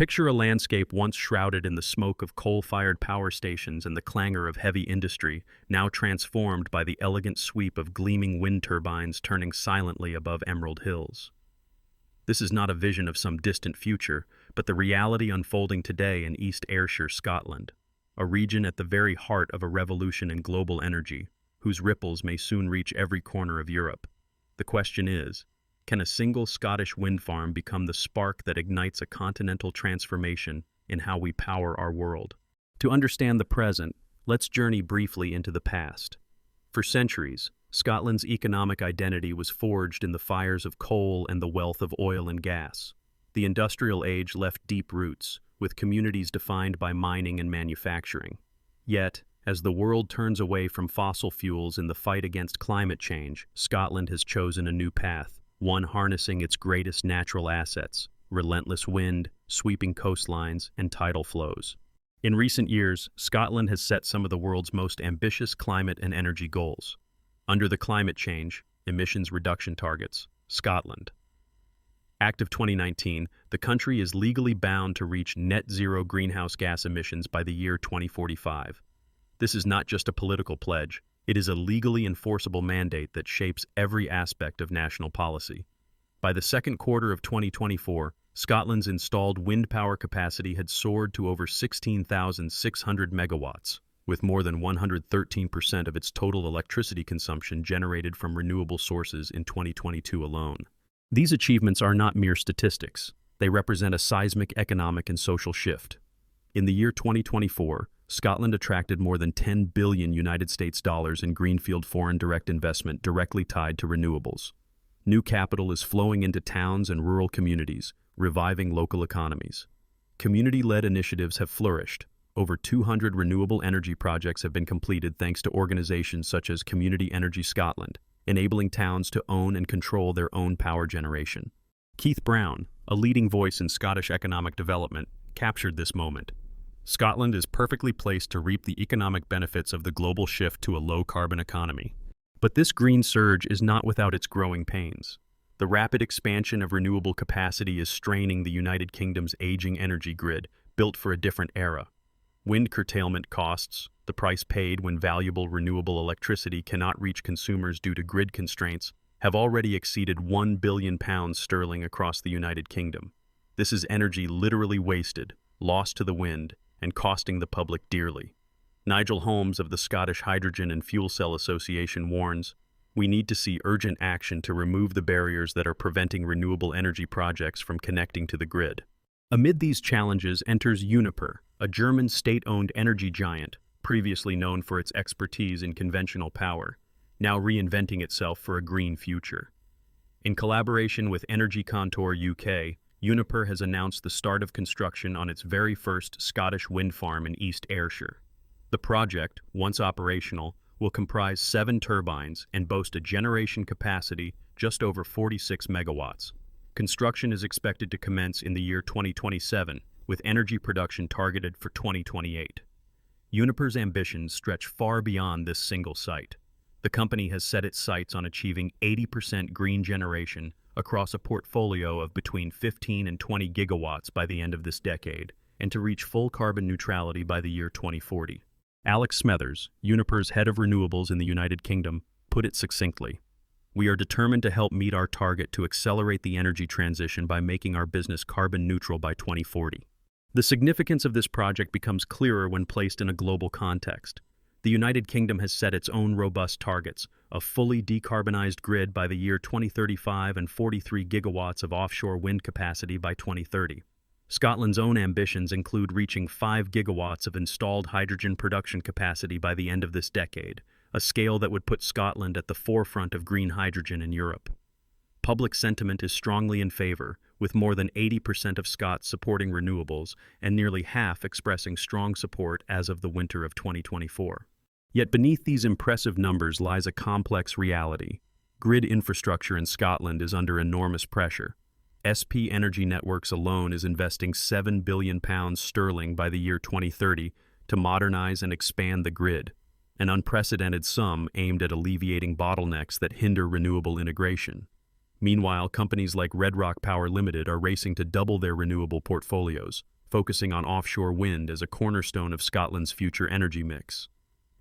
Picture a landscape once shrouded in the smoke of coal-fired power stations and the clangor of heavy industry, now transformed by the elegant sweep of gleaming wind turbines turning silently above emerald hills. This is not a vision of some distant future, but the reality unfolding today in East Ayrshire, Scotland, a region at the very heart of a revolution in global energy, whose ripples may soon reach every corner of Europe. The question is, can a single Scottish wind farm become the spark that ignites a continental transformation in how we power our world? To understand the present, let's journey briefly into the past. For centuries, Scotland's economic identity was forged in the fires of coal and the wealth of oil and gas. The industrial age left deep roots, with communities defined by mining and manufacturing. Yet, as the world turns away from fossil fuels in the fight against climate change, Scotland has chosen a new path, one harnessing its greatest natural assets: relentless wind, sweeping coastlines, and tidal flows. In recent years, Scotland has set some of the world's most ambitious climate and energy goals. Under the climate change, emissions reduction targets, Scotland. Act of 2019, the country is legally bound to reach net zero greenhouse gas emissions by the year 2045. This is not just a political pledge, it is a legally enforceable mandate that shapes every aspect of national policy. By the second quarter of 2024, Scotland's installed wind power capacity had soared to over 16,600 megawatts, with more than 113% of its total electricity consumption generated from renewable sources in 2022 alone. These achievements are not mere statistics. They represent a seismic economic and social shift. In the year 2024, Scotland attracted more than $10 billion in greenfield foreign direct investment directly tied to renewables. New capital is flowing into towns and rural communities, reviving local economies. Community-led initiatives have flourished. Over 200 renewable energy projects have been completed thanks to organizations such as Community Energy Scotland, enabling towns to own and control their own power generation. Keith Brown, a leading voice in Scottish economic development, captured this moment. Scotland is perfectly placed to reap the economic benefits of the global shift to a low-carbon economy. But this green surge is not without its growing pains. The rapid expansion of renewable capacity is straining the United Kingdom's aging energy grid, built for a different era. Wind curtailment costs, the price paid when valuable renewable electricity cannot reach consumers due to grid constraints, have already exceeded £1 billion across the United Kingdom. This is energy literally wasted, lost to the wind, and costing the public dearly. Nigel Holmes of the Scottish Hydrogen and Fuel Cell Association warns, "We need to see urgent action to remove the barriers that are preventing renewable energy projects from connecting to the grid." Amid these challenges enters Uniper, a German state-owned energy giant, previously known for its expertise in conventional power, now reinventing itself for a green future. In collaboration with Energiekontor UK, Uniper has announced the start of construction on its very first Scottish wind farm in East Ayrshire. The project, once operational, will comprise 7 turbines and boast a generation capacity just over 46 megawatts. Construction is expected to commence in the year 2027, with energy production targeted for 2028. Uniper's ambitions stretch far beyond this single site. The company has set its sights on achieving 80% green generation across a portfolio of between 15 and 20 gigawatts by the end of this decade, and to reach full carbon neutrality by the year 2040. Alex Smethers, Uniper's head of renewables in the United Kingdom, put it succinctly, "We are determined to help meet our target to accelerate the energy transition by making our business carbon neutral by 2040. The significance of this project becomes clearer when placed in a global context. The United Kingdom has set its own robust targets, a fully decarbonized grid by the year 2035 and 43 gigawatts of offshore wind capacity by 2030. Scotland's own ambitions include reaching 5 gigawatts of installed hydrogen production capacity by the end of this decade, a scale that would put Scotland at the forefront of green hydrogen in Europe. Public sentiment is strongly in favor, with more than 80% of Scots supporting renewables and nearly half expressing strong support as of the winter of 2024. Yet beneath these impressive numbers lies a complex reality. Grid infrastructure in Scotland is under enormous pressure. SP Energy Networks alone is investing £7 billion by the year 2030 to modernize and expand the grid, an unprecedented sum aimed at alleviating bottlenecks that hinder renewable integration. Meanwhile, companies like Red Rock Power Limited are racing to double their renewable portfolios, focusing on offshore wind as a cornerstone of Scotland's future energy mix.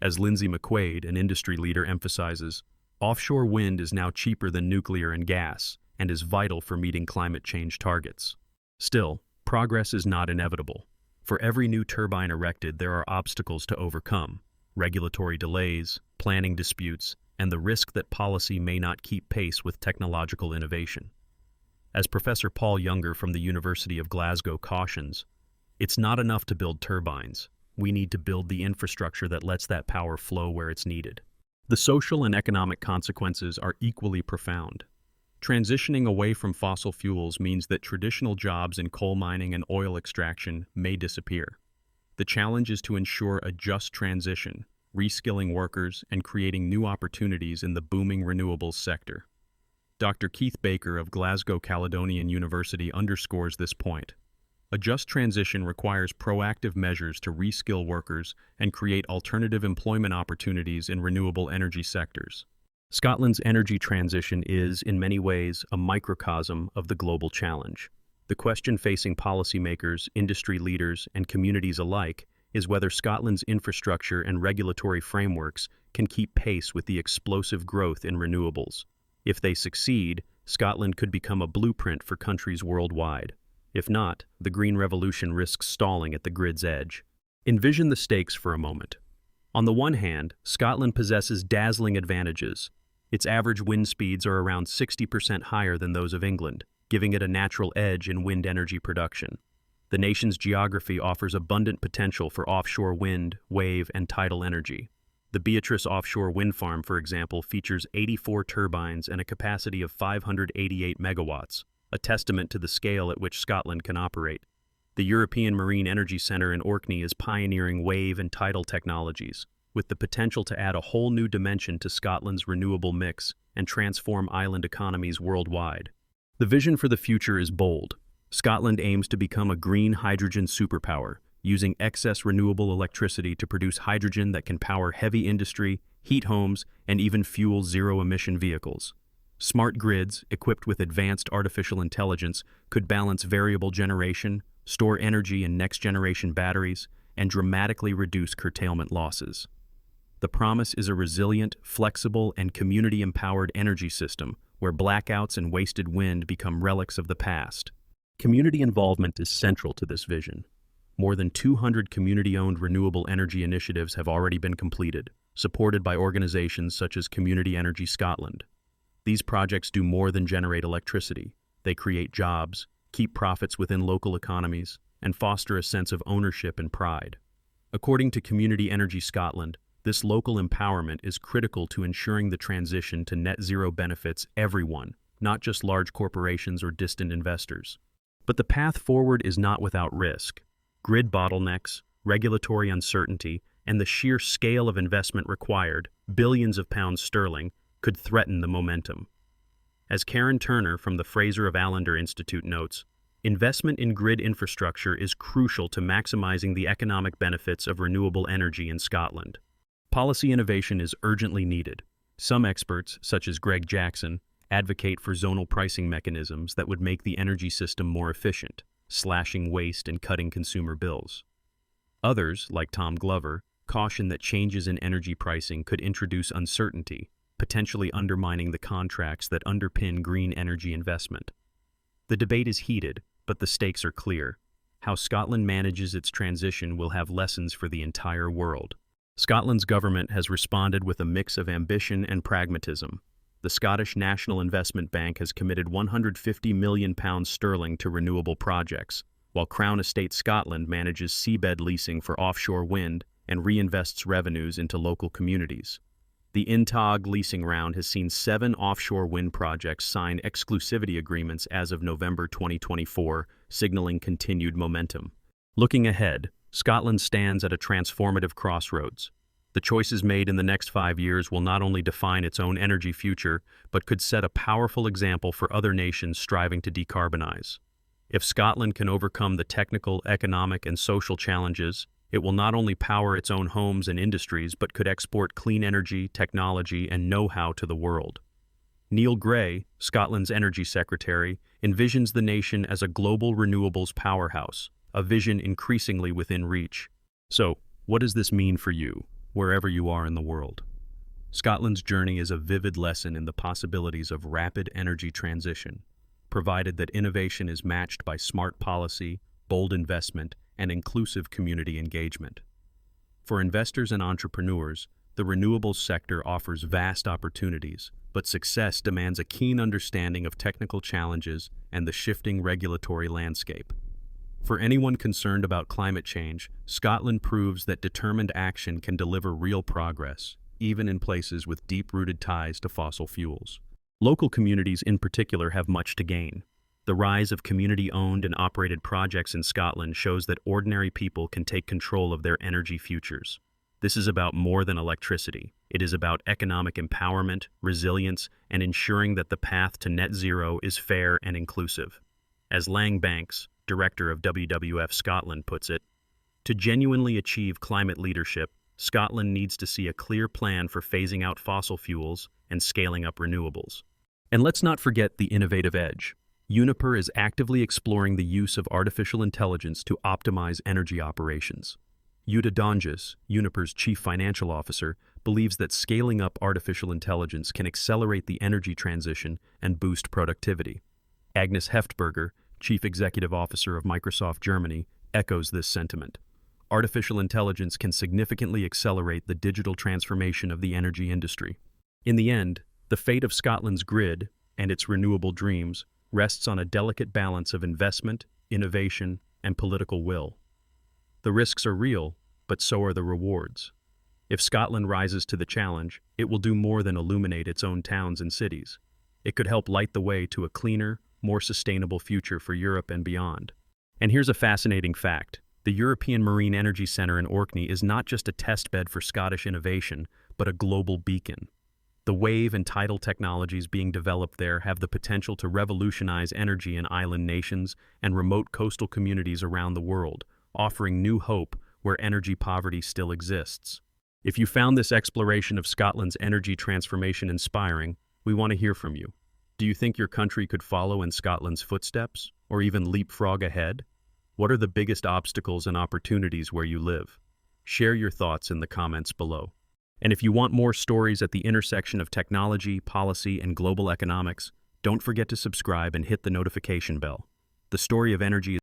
As Lindsay McQuaid, an industry leader, emphasizes, offshore wind is now cheaper than nuclear and gas and is vital for meeting climate change targets. Still, progress is not inevitable. For every new turbine erected, there are obstacles to overcome: regulatory delays, planning disputes, and the risk that policy may not keep pace with technological innovation. As Professor Paul Younger from the University of Glasgow cautions, it's not enough to build turbines. We need to build the infrastructure that lets that power flow where it's needed. The social and economic consequences are equally profound. Transitioning away from fossil fuels means that traditional jobs in coal mining and oil extraction may disappear. The challenge is to ensure a just transition, reskilling workers and creating new opportunities in the booming renewables sector. Dr. Keith Baker of Glasgow Caledonian University underscores this point. A just transition requires proactive measures to reskill workers and create alternative employment opportunities in renewable energy sectors. Scotland's energy transition is, in many ways, a microcosm of the global challenge. The question facing policymakers, industry leaders, and communities alike is whether Scotland's infrastructure and regulatory frameworks can keep pace with the explosive growth in renewables. If they succeed, Scotland could become a blueprint for countries worldwide. If not, the green revolution risks stalling at the grid's edge. Envision the stakes for a moment. On the one hand, Scotland possesses dazzling advantages. Its average wind speeds are around 60% higher than those of England, giving it a natural edge in wind energy production. The nation's geography offers abundant potential for offshore wind, wave, and tidal energy. The Beatrice offshore wind farm, for example, features 84 turbines and a capacity of 588 megawatts, a testament to the scale at which Scotland can operate. The European Marine Energy Centre in Orkney is pioneering wave and tidal technologies, with the potential to add a whole new dimension to Scotland's renewable mix and transform island economies worldwide. The vision for the future is bold. Scotland aims to become a green hydrogen superpower, using excess renewable electricity to produce hydrogen that can power heavy industry, heat homes, and even fuel zero-emission vehicles. Smart grids, equipped with advanced artificial intelligence, could balance variable generation, store energy in next-generation batteries, and dramatically reduce curtailment losses. The promise is a resilient, flexible, and community-empowered energy system where blackouts and wasted wind become relics of the past. Community involvement is central to this vision. More than 200 community-owned renewable energy initiatives have already been completed, supported by organizations such as Community Energy Scotland. These projects do more than generate electricity. They create jobs, keep profits within local economies, and foster a sense of ownership and pride. According to Community Energy Scotland, this local empowerment is critical to ensuring the transition to net zero benefits everyone, not just large corporations or distant investors. But the path forward is not without risk. Grid bottlenecks, regulatory uncertainty, and the sheer scale of investment required, billions of pounds sterling, could threaten the momentum. As Karen Turner from the Fraser of Allender Institute notes, investment in grid infrastructure is crucial to maximizing the economic benefits of renewable energy in Scotland. Policy innovation is urgently needed. Some experts, such as Greg Jackson, advocate for zonal pricing mechanisms that would make the energy system more efficient, slashing waste and cutting consumer bills. Others, like Tom Glover, caution that changes in energy pricing could introduce uncertainty, potentially undermining the contracts that underpin green energy investment. The debate is heated, but the stakes are clear. How Scotland manages its transition will have lessons for the entire world. Scotland's government has responded with a mix of ambition and pragmatism. The Scottish National Investment Bank has committed £150 million to renewable projects, while Crown Estate Scotland manages seabed leasing for offshore wind and reinvests revenues into local communities. The INTOG leasing round has seen 7 offshore wind projects sign exclusivity agreements as of November 2024, signaling continued momentum. Looking ahead, Scotland stands at a transformative crossroads. The choices made in the next 5 years will not only define its own energy future, but could set a powerful example for other nations striving to decarbonize. If Scotland can overcome the technical, economic, and social challenges, it will not only power its own homes and industries, but could export clean energy, technology, and know-how to the world. Neil Gray, Scotland's Energy Secretary, envisions the nation as a global renewables powerhouse, a vision increasingly within reach. So, what does this mean for you, wherever you are in the world? Scotland's journey is a vivid lesson in the possibilities of rapid energy transition, provided that innovation is matched by smart policy, bold investment, and inclusive community engagement. For investors and entrepreneurs, the renewables sector offers vast opportunities, but success demands a keen understanding of technical challenges and the shifting regulatory landscape. For anyone concerned about climate change, Scotland proves that determined action can deliver real progress, even in places with deep-rooted ties to fossil fuels. Local communities in particular have much to gain. The rise of community-owned and operated projects in Scotland shows that ordinary people can take control of their energy futures. This is about more than electricity. It is about economic empowerment, resilience, and ensuring that the path to net zero is fair and inclusive. As Lang Banks, director of WWF Scotland, puts it, to genuinely achieve climate leadership, Scotland needs to see a clear plan for phasing out fossil fuels and scaling up renewables. And let's not forget the innovative edge. Uniper is actively exploring the use of artificial intelligence to optimize energy operations. Jutta Donges, Uniper's chief financial officer, believes that scaling up artificial intelligence can accelerate the energy transition and boost productivity. Agnes Heftberger, chief executive officer of Microsoft Germany, echoes this sentiment. Artificial intelligence can significantly accelerate the digital transformation of the energy industry. In the end, the fate of Scotland's grid and its renewable dreams rests on a delicate balance of investment, innovation, and political will. The risks are real, but so are the rewards. If Scotland rises to the challenge, it will do more than illuminate its own towns and cities. It could help light the way to a cleaner, more sustainable future for Europe and beyond. And here's a fascinating fact. The European Marine Energy Centre in Orkney is not just a testbed for Scottish innovation, but a global beacon. The wave and tidal technologies being developed there have the potential to revolutionize energy in island nations and remote coastal communities around the world, offering new hope where energy poverty still exists. If you found this exploration of Scotland's energy transformation inspiring, we want to hear from you. Do you think your country could follow in Scotland's footsteps, or even leapfrog ahead? What are the biggest obstacles and opportunities where you live? Share your thoughts in the comments below. And if you want more stories at the intersection of technology, policy, and global economics, don't forget to subscribe and hit the notification bell. The story of energy is